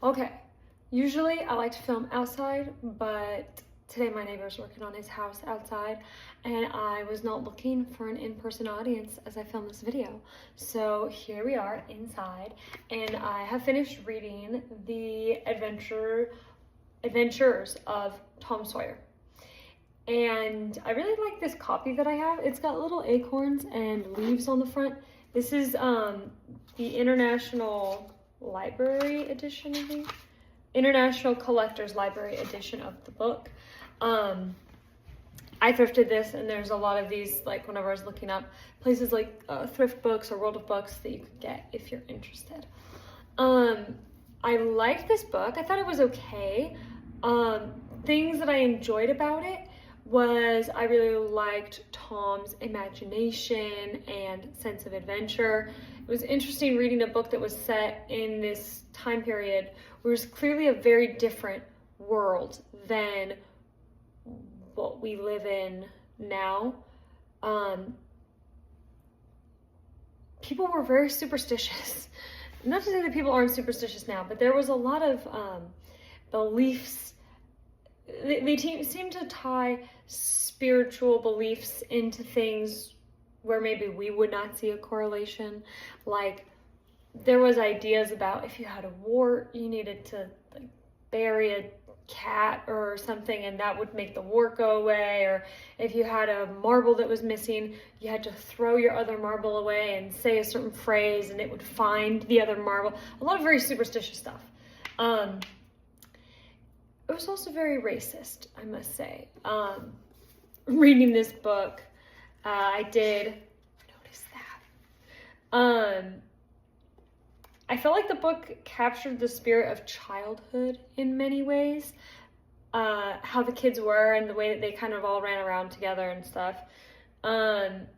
Okay, usually I like to film outside, but today my neighbor's working on his house outside and I was not looking for an in-person audience as I filmed this video. So here we are inside and I have finished reading the adventures of Tom Sawyer. And I really like this copy that I have. It's got little acorns and leaves on the front. This is the International Library edition, I think. International Collector's Library edition of the book. I thrifted this, and there's a lot of these, like whenever I was looking up places like Thrift Books or World of Books that you could get if you're interested. I liked this book. I thought it was okay. Things that I enjoyed about it was I really liked Tom's imagination and sense of adventure. It was interesting reading a book that was set in this time period where it was clearly a very different world than what we live in now. People were very superstitious. Not to say that people aren't superstitious now, but there was a lot of beliefs. They seem to tie spiritual beliefs into things where maybe we would not see a correlation. Like there was ideas about if you had a wart, you needed to like bury a cat or something and that would make the wart go away, or if you had a marble that was missing, you had to throw your other marble away and say a certain phrase and it would find the other marble. A lot of very superstitious stuff. It was also very racist, I must say. Reading this book, I did notice that. I felt like the book captured the spirit of childhood in many ways. How the kids were and the way that they kind of all ran around together and stuff. And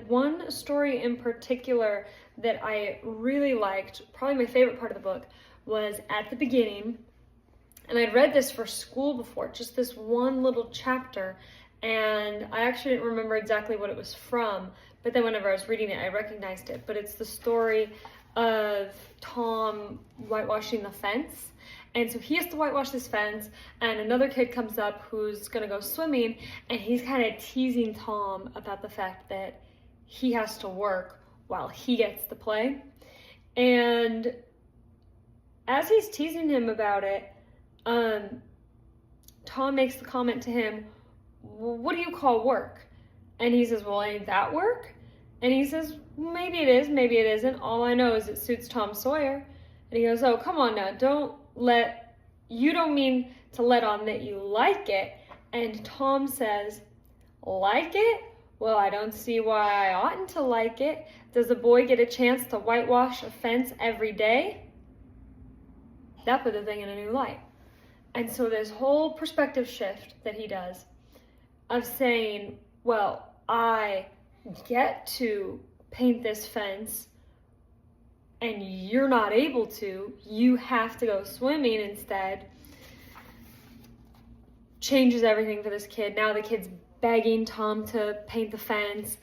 one story in particular that I really liked, probably my favorite part of the book, was at the beginning. And I'd read this for school before, just this one little chapter, and I actually didn't remember exactly what it was from, but then whenever I was reading it, I recognized it. But it's the story of Tom whitewashing the fence. And so he has to whitewash this fence, and another kid comes up who's gonna go swimming, and he's kind of teasing Tom about the fact that he has to work while he gets to play. And as he's teasing him about it, Tom makes the comment to him, "What do you call work?" And he says, "Well, ain't that work?" And he says, "Maybe it is, maybe it isn't. All I know is it suits Tom Sawyer." And he goes, "Oh, come on now, you don't mean to let on that you like it." And Tom says, "Like it? Well, I don't see why I oughtn't to like it. Does a boy get a chance to whitewash a fence every day?" That put the thing in a new light. And so this whole perspective shift that he does of saying, well, I get to paint this fence and you're not able to, you have to go swimming instead, changes everything for this kid. Now the kid's begging Tom to paint the fence.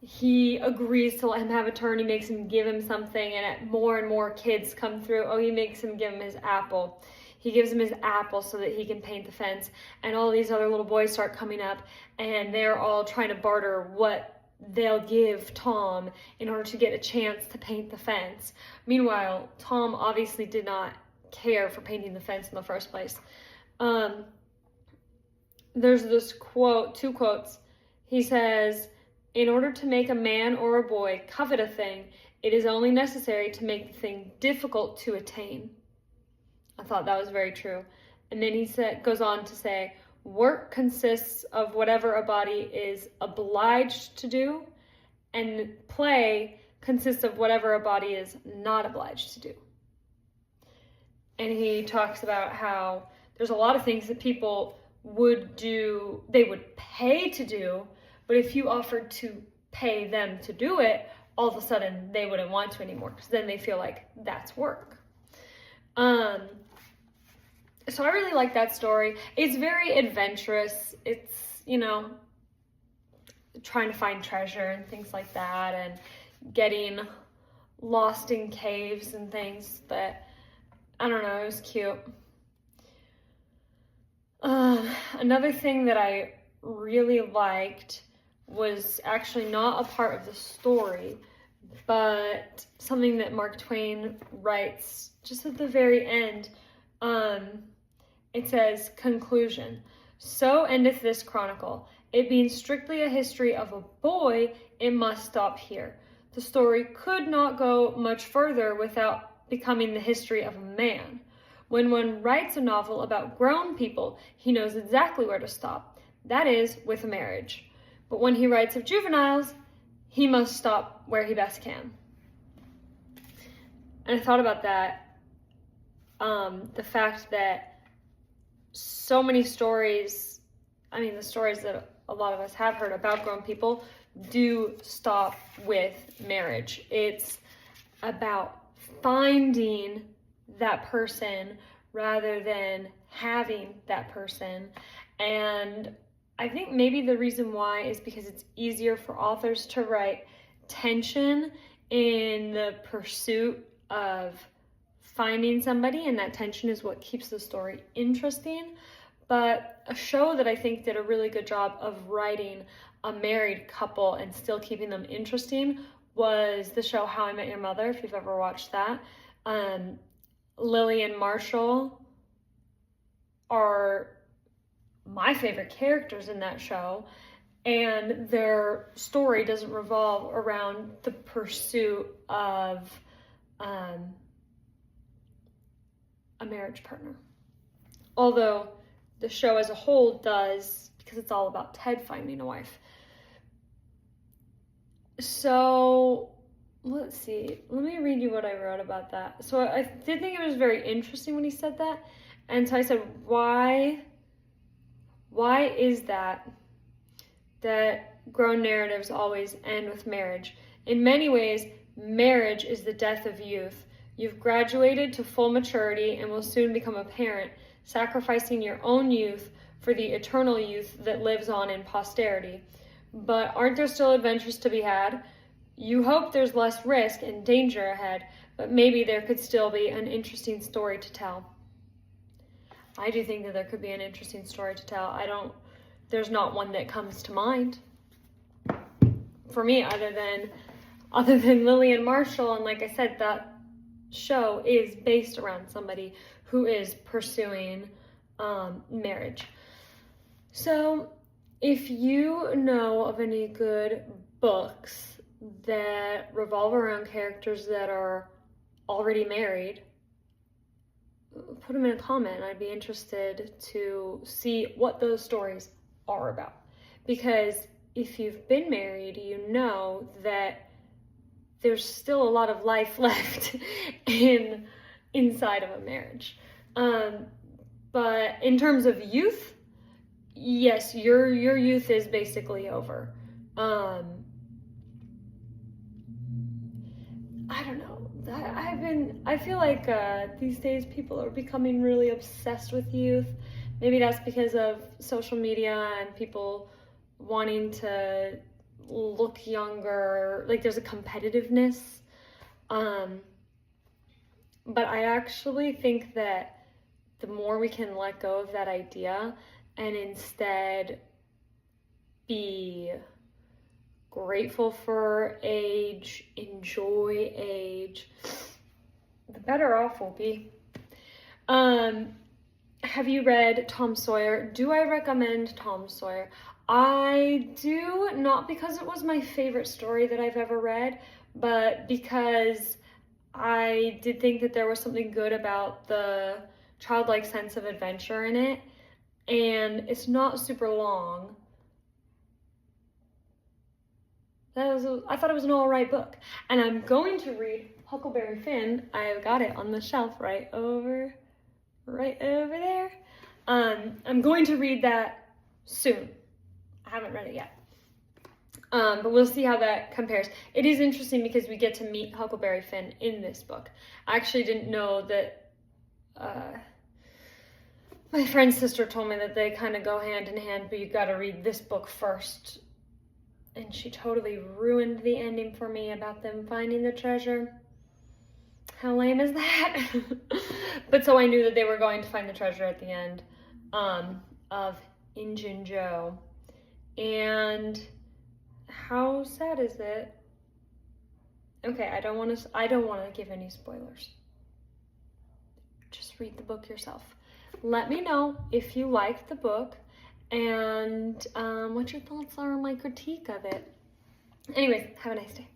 He agrees to let him have a turn. He makes him give him something, and more and more kids come through. Oh, he makes him give him his apple. He gives him his apple so that he can paint the fence. And all these other little boys start coming up, and they're all trying to barter what they'll give Tom in order to get a chance to paint the fence. Meanwhile, Tom obviously did not care for painting the fence in the first place. There's this quote, two quotes. He says, "In order to make a man or a boy covet a thing, it is only necessary to make the thing difficult to attain." I thought that was very true. And then he goes on to say, "Work consists of whatever a body is obliged to do, and play consists of whatever a body is not obliged to do." And he talks about how there's a lot of things that people would do, they would pay to do, but if you offered to pay them to do it, all of a sudden they wouldn't want to anymore, because then they feel like that's work. So I really like that story. It's very adventurous. It's, trying to find treasure and things like that, and getting lost in caves and things that I don't know, it was cute. Another thing that I really liked was actually not a part of the story, but something that Mark Twain writes just at the very end. It says, conclusion. So endeth this chronicle. It being strictly a history of a boy, it must stop here. The story could not go much further without becoming the history of a man. When one writes a novel about grown people, he knows exactly where to stop. That is, with a marriage. But when he writes of juveniles, he must stop where he best can. And I thought about that, the fact that so many stories, I mean, the stories that a lot of us have heard about grown people do stop with marriage. It's about finding that person rather than having that person. And I think maybe the reason why is because it's easier for authors to write tension in the pursuit of finding somebody, and that tension is what keeps the story interesting. But a show that I think did a really good job of writing a married couple and still keeping them interesting was the show How I Met Your Mother, if you've ever watched that. Lily and Marshall are my favorite characters in that show, and their story doesn't revolve around the pursuit of a marriage partner. Although the show as a whole does, because it's all about Ted finding a wife. So let's see, let me read you what I wrote about that. So I did think it was very interesting when he said that. And so I said, why is that grown narratives always end with marriage? In many ways, marriage is the death of youth. You've graduated to full maturity and will soon become a parent, sacrificing your own youth for the eternal youth that lives on in posterity. But aren't there still adventures to be had? You hope there's less risk and danger ahead, but maybe there could still be an interesting story to tell. I do think that there could be an interesting story to tell. There's not one that comes to mind for me other than Lily and Marshall. And like I said, that show is based around somebody who is pursuing marriage. So if you know of any good books that revolve around characters that are already married, put them in a comment. I'd be interested to see what those stories are about. Because if you've been married, you know that there's still a lot of life left inside of a marriage. But in terms of youth, yes, your youth is basically over. I don't know. I feel like these days people are becoming really obsessed with youth. Maybe that's because of social media and people wanting to look younger. Like there's a competitiveness. But I actually think that the more we can let go of that idea and instead be grateful for age, enjoy age, the better off we'll be. Have you read Tom Sawyer? Do I recommend Tom Sawyer? I do, not because it was my favorite story that I've ever read, but because I did think that there was something good about the childlike sense of adventure in it, and it's not super long. I thought it was an alright book, and I'm going to read Huckleberry Finn. I've got it on the shelf right over there. I'm going to read that soon. I haven't read it yet. But we'll see how that compares. It is interesting because we get to meet Huckleberry Finn in this book. I actually didn't know that. My friend's sister told me that they kind of go hand in hand, but you got to read this book first. And she totally ruined the ending for me about them finding the treasure. How lame is that? But so I knew that they were going to find the treasure at the end of Injun Joe. And how sad is it? Okay, I don't want to give any spoilers. Just read the book yourself. Let me know if you liked the book and what your thoughts are on my critique of it. Anyways, have a nice day.